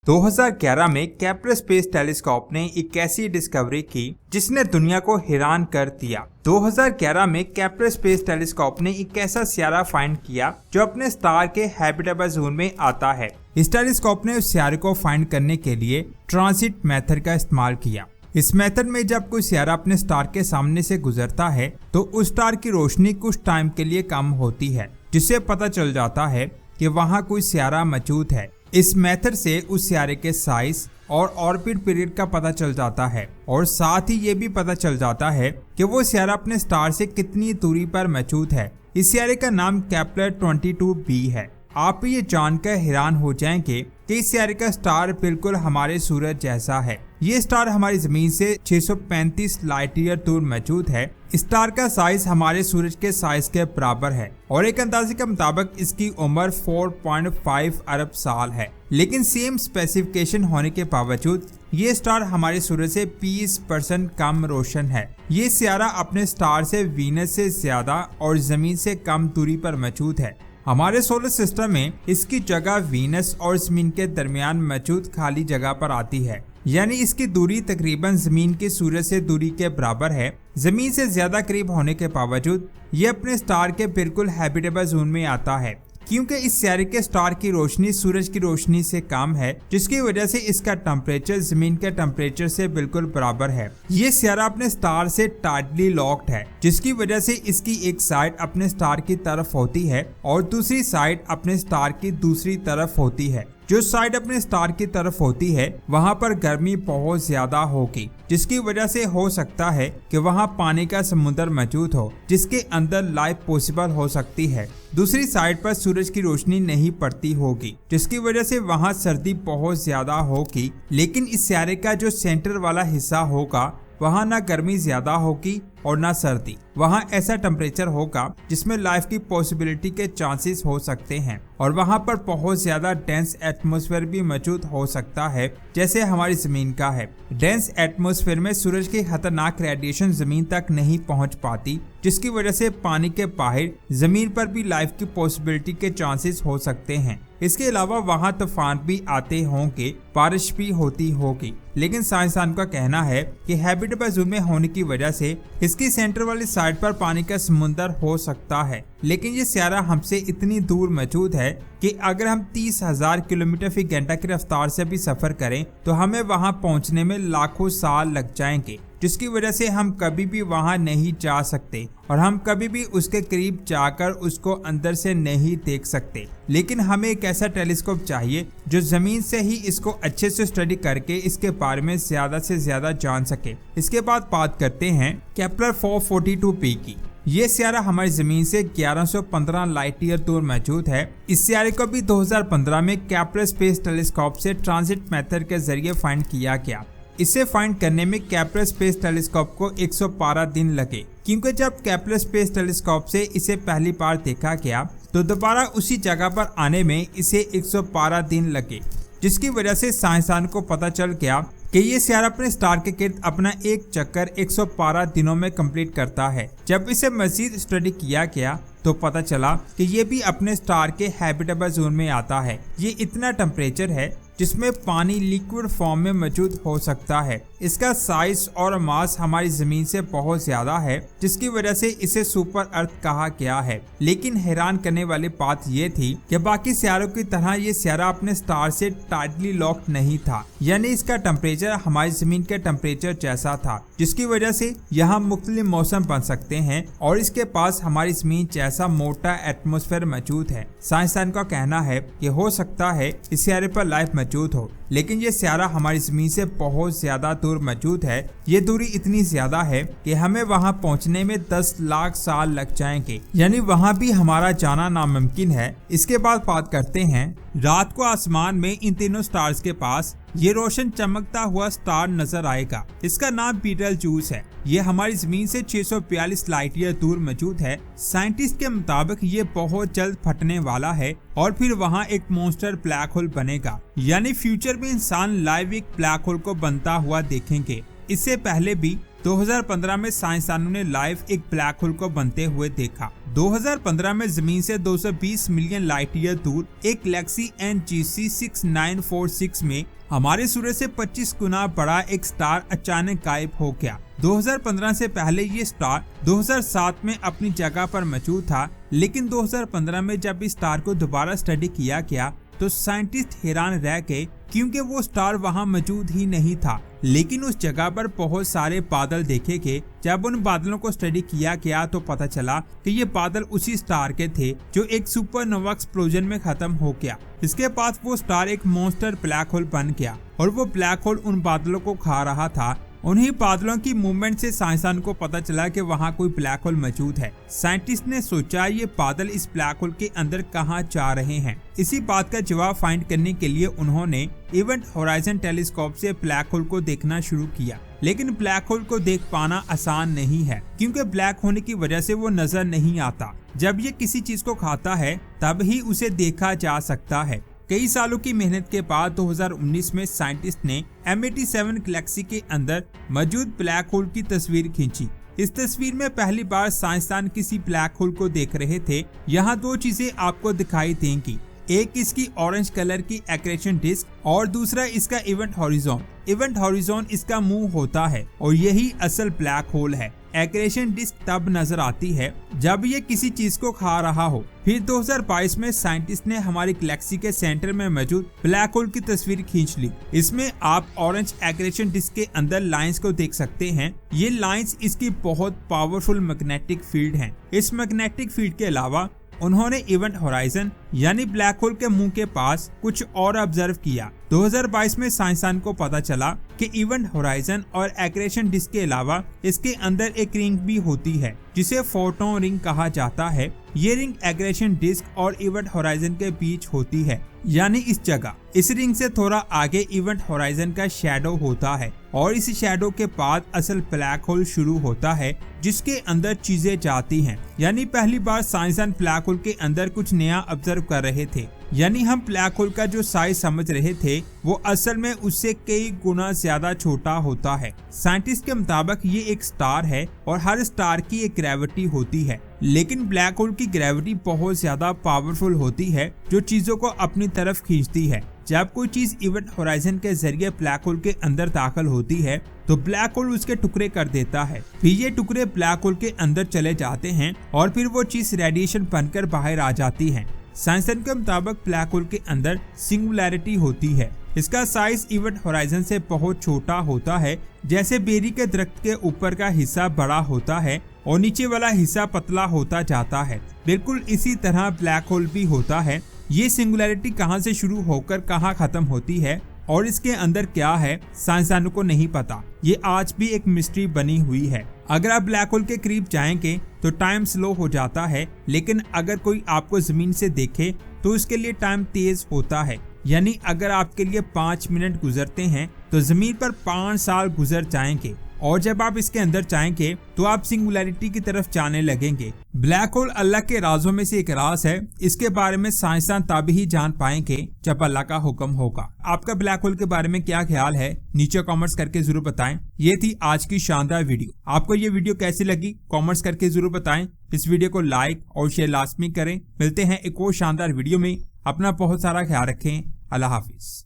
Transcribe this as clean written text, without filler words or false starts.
2011 में Kepler space telescope ने एक ऐसी डिस्कवरी की जिसने दुनिया को हैरान कर दिया। 2011 में केपलर स्पेस टेलीस्कोप ने एक ऐसा सियारा फाइंड किया जो अपने स्टार के हैबिटेबल जोन में आता है। इस टेलीस्कोप ने उस सियारे को फाइंड करने के लिए ट्रांजिट मेथड का इस्तेमाल किया। इस मेथड में जब कोई सियारा अपने स्टार के सामने से गुजरता है तो उस स्टार की रोशनी कुछ टाइम के लिए कम होती है, जिससे पता चल जाता है कि वहाँ कोई सियारा मौजूद है। इस मेथड से उस सियारे के साइज और ऑर्बिट पीरियड का पता चल जाता है और साथ ही ये भी पता चल जाता है कि वो सियारा अपने स्टार से कितनी दूरी पर मौजूद है। इस सियारे का नाम केपलर 22b है। आप ये जानकर हैरान हो जाएंगे कि इस सियारे का स्टार बिल्कुल हमारे सूरज जैसा है। ये स्टार हमारी जमीन से 635 लाइट ईयर दूर मौजूद है। स्टार का साइज हमारे सूरज के साइज के बराबर है और एक अंदाजे के मुताबिक इसकी उम्र 4.5 अरब साल है। लेकिन सेम स्पेसिफिकेशन होने के बावजूद ये स्टार हमारे सूरज से 20% कम रोशन है। ये सियारा अपने स्टार से वीनस से ज्यादा और जमीन से कम दूरी पर मौजूद है। हमारे सोलर सिस्टम में इसकी जगह वीनस और जमीन के दरमियान मौजूद खाली जगह पर आती है, यानी इसकी दूरी तकरीबन जमीन की सूरज से दूरी के बराबर है। जमीन से ज्यादा करीब होने के बावजूद ये अपने स्टार के बिल्कुल हैबिटेबल जोन में आता है, क्योंकि इस सियारे के स्टार की रोशनी सूरज की रोशनी से कम है, जिसकी वजह से इसका टेम्परेचर जमीन के टेम्परेचर से बिल्कुल बराबर है। ये सियारा अपने स्टार से टाइटली लॉक्ड है, जिसकी वजह से इसकी एक साइड अपने स्टार की तरफ होती है और दूसरी साइड अपने स्टार की दूसरी तरफ होती है। जो साइड अपने स्टार की तरफ होती है वहाँ पर गर्मी बहुत ज्यादा होगी, जिसकी वजह से हो सकता है कि वहाँ पानी का समुद्र मौजूद हो जिसके अंदर लाइफ पॉसिबल हो सकती है। दूसरी साइड पर सूरज की रोशनी नहीं पड़ती होगी, जिसकी वजह से वहाँ सर्दी बहुत ज्यादा होगी। लेकिन इस सियारे का जो सेंटर वाला हिस्सा होगा वहाँ ना गर्मी ज्यादा होगी और ना सर्दी। वहाँ ऐसा टेम्परेचर होगा जिसमें लाइफ की पॉसिबिलिटी के चांसेस हो सकते हैं और वहाँ पर बहुत ज्यादा डेंस एटमॉस्फेयर भी मौजूद हो सकता है, जैसे हमारी जमीन का है। डेंस एटमॉस्फेयर में सूरज की खतरनाक रेडिएशन जमीन तक नहीं पहुँच पाती, जिसकी वजह से पानी के बाहर जमीन पर भी लाइफ की पॉसिबिलिटी के चांसेस हो सकते हैं। इसके अलावा वहाँ तूफान भी आते होंगे, बारिश भी होती होगी। लेकिन साइंसदान का कहना है कि हैबिटेबल जोन में होने की वजह से इसकी सेंटर वाली साइड पर पानी का समुद्र हो सकता है। लेकिन ये सियारा हमसे इतनी दूर मौजूद है कि अगर हम 30,000 किलोमीटर फी घंटा की रफ्तार से भी सफर करें तो हमें वहां पहुंचने में लाखों साल लग जाएंगे, जिसकी वजह से हम कभी भी वहां नहीं जा सकते और हम कभी भी उसके करीब जाकर उसको अंदर से नहीं देख सकते। लेकिन हमें एक ऐसा टेलीस्कोप चाहिए जो जमीन से ही इसको अच्छे से स्टडी करके इसके बारे में ज्यादा से ज्यादा जान सके। इसके बाद बात करते हैं केपलर 442b की। ये सियारा हमारी जमीन से 1115 लाइट ईयर दूर मौजूद है। इस सियारे को भी 2015 में केपलर स्पेस टेलीस्कोप से ट्रांजिट मेथड के जरिए फाइंड किया गया। इसे फाइंड करने में केपलर स्पेस टेलीस्कोप को 112 दिन लगे, क्योंकि जब केपलर स्पेस टेलीस्कोप से इसे पहली बार देखा गया तो दोबारा उसी जगह पर आने में इसे 112 दिन लगे, जिसकी वजह से साइंसदान को पता चल गया कि ये सियारा अपने स्टार के गिर्द अपना एक चक्कर 112 दिनों में कंप्लीट करता है। जब इसे मजीद स्टडी किया गया तो पता चला कि ये भी अपने स्टार के हैबिटेबल जोन में आता है। ये इतना टेम्परेचर है जिसमें पानी लिक्विड फॉर्म में मौजूद हो सकता है। इसका साइज और मास हमारी जमीन से बहुत ज्यादा है, जिसकी वजह से इसे सुपर अर्थ कहा गया है। लेकिन हैरान करने वाली बात ये थी कि बाकी सियारों की तरह ये सियारा अपने स्टार से टाइटली लॉक्ड नहीं था, यानी इसका टेम्परेचर हमारी जमीन के टेम्परेचर जैसा था, जिसकी वजह से यहाँ मुख्तलिफ मौसम बन सकते हैं और इसके पास हमारी जमीन जैसा मोटा एटमॉस्फेयर मौजूद है। साइंसदान का कहना है कि हो सकता है इस सियारे पर लाइफ मौजूद हो, लेकिन ये सियारा हमारी जमीन से बहुत ज्यादा दूर मौजूद है। ये दूरी इतनी ज्यादा है कि हमें वहां पहुंचने में 10 लाख साल लग जाएंगे, यानी वहां भी हमारा जाना नामुमकिन है। इसके बाद बात करते हैं रात को आसमान में इन तीनों स्टार्स के पास ये रोशन चमकता हुआ स्टार नजर आएगा। इसका नाम बीटलजूस है। ये हमारी जमीन से 642 लाइट ईयर दूर मौजूद है। साइंटिस्ट के मुताबिक ये बहुत जल्द फटने वाला है और फिर वहाँ एक मॉन्स्टर ब्लैक होल बनेगा, यानी फ्यूचर में इंसान लाइव एक ब्लैक होल को बनता हुआ देखेंगे। इससे पहले भी 2015 में साइंसदानों ने लाइव एक ब्लैक होल को बनते हुए देखा। 2015 में जमीन से 220 मिलियन लाइट ईयर दूर एक गैलेक्सी NGC 6946 में हमारे सूरज से 25 गुना बड़ा एक स्टार अचानक गायब हो गया। 2015 से पहले ये स्टार 2007 में अपनी जगह पर मौजूद था, लेकिन 2015 में जब इस स्टार को दोबारा स्टडी किया गया तो साइंटिस्ट हैरान रह गए, क्योंकि वो स्टार वहां मौजूद ही नहीं था। लेकिन उस जगह पर बहुत सारे बादल देखे गए। जब उन बादलों को स्टडी किया गया तो पता चला कि ये बादल उसी स्टार के थे जो एक सुपरनोवा एक्सप्लोजन में खत्म हो गया। इसके बाद वो स्टार एक मॉन्स्टर ब्लैक होल बन गया और वो ब्लैक होल उन बादलों को खा रहा था। उन्हीं बादलों की मूवमेंट से साइंसदान को पता चला कि वहाँ कोई ब्लैक होल मौजूद है। साइंटिस्ट ने सोचा ये बादल इस ब्लैक होल के अंदर कहाँ जा रहे हैं। इसी बात का जवाब फाइंड करने के लिए उन्होंने इवेंट होराइजन टेलीस्कोप से ब्लैक होल को देखना शुरू किया। लेकिन ब्लैक होल को देख पाना आसान नहीं है, क्योंकि ब्लैक होने की वजह से वो नजर नहीं आता। जब ये किसी चीज को खाता है तब ही उसे देखा जा सकता है। कई सालों की मेहनत के बाद 2019 में साइंटिस्ट ने M87 गैलेक्सी के अंदर मौजूद ब्लैक होल की तस्वीर खींची। इस तस्वीर में पहली बार साइंसदान किसी ब्लैक होल को देख रहे थे। यहाँ दो चीजें आपको दिखाई देंगी, एक इसकी ऑरेंज कलर की एक्रेशन डिस्क और दूसरा इसका इवेंट हॉरिजॉन। इवेंट हॉरिजॉन इसका मुंह होता है और यही असल ब्लैक होल है। एक्रेशन डिस्क तब नजर आती है जब ये किसी चीज को खा रहा हो। फिर 2022 में साइंटिस्ट ने हमारी गैलेक्सी के सेंटर में मौजूद ब्लैक होल की तस्वीर खींच ली। इसमें आप ऑरेंज एक्रेशन डिस्क के अंदर लाइंस को देख सकते हैं। ये लाइंस इसकी बहुत पावरफुल मैग्नेटिक फील्ड हैं। इस मैग्नेटिक फील्ड के अलावा उन्होंने इवेंट होराइजन यानी ब्लैक होल के मुंह के पास कुछ और ऑब्जर्व किया। 2022 में साइंसदान को पता चला कि इवेंट होराइजन और एक्रेशन डिस्क के अलावा इसके अंदर एक रिंग भी होती है जिसे फोटोन रिंग कहा जाता है। ये रिंग एक्रेशन डिस्क और इवेंट होराइजन के बीच होती है, यानी इस जगह। इस रिंग से थोड़ा आगे इवेंट होराइजन का शैडो होता है और इस शैडो के बाद असल ब्लैक होल शुरू होता है जिसके अंदर चीजें जाती हैं। यानी पहली बार साइंसदान ब्लैक होल के अंदर कुछ नया ऑब्जर्व कर रहे थे। यानी हम ब्लैक होल का जो साइज समझ रहे थे वो असल में उससे कई गुना ज्यादा छोटा होता है। साइंटिस्ट के मुताबिक ये एक स्टार है और हर स्टार की एक ग्रेविटी होती है, लेकिन ब्लैक होल की ग्रेविटी बहुत ज्यादा पावरफुल होती है जो चीजों को अपनी तरफ खींचती है। जब कोई चीज इवेंट होराइजन के जरिए ब्लैक होल के अंदर दाखिल होती है तो ब्लैक होल उसके टुकड़े कर देता है। फिर ये टुकड़े ब्लैक होल के अंदर चले जाते हैं और फिर वो चीज रेडिएशन बनकर बाहर आ जाती है। साइंसदान के मुताबिक ब्लैक होल के अंदर सिंगुलैरिटी होती है। इसका साइज इवेंट होराइजन से बहुत छोटा होता है। जैसे बेरी के दरख्त के ऊपर का हिस्सा बड़ा होता है और नीचे वाला हिस्सा पतला होता जाता है, बिल्कुल इसी तरह ब्लैक होल भी होता है। ये सिंगुलैरिटी कहाँ से शुरू होकर कहाँ खत्म होती है और इसके अंदर क्या है, साइंसदानों को नहीं पता। ये आज भी एक मिस्ट्री बनी हुई है। अगर आप ब्लैक होल के करीब जाएंगे तो टाइम स्लो हो जाता है, लेकिन अगर कोई आपको जमीन से देखे तो उसके लिए टाइम तेज होता है। यानी अगर आपके लिए 5 मिनट गुजरते हैं तो जमीन पर 5 साल गुजर जाएंगे और जब आप इसके अंदर जाएंगे तो आप सिंगुलैरिटी की तरफ जाने लगेंगे। ब्लैक होल अल्लाह के राजों में से एक राज है। इसके बारे में साइंसदान तब ही जान पाएंगे जब अल्लाह का हुक्म होगा। आपका ब्लैक होल के बारे में क्या ख्याल है, नीचे कमेंट्स करके जरूर बताएं। ये थी आज की शानदार वीडियो। आपको ये वीडियो कैसी लगी कमेंट्स करके जरूर बताएं। इस वीडियो को लाइक और शेयर लाजमी करें। मिलते हैं एक और शानदार वीडियो में। अपना बहुत सारा ख्याल रखें। अल्लाह हाफिज।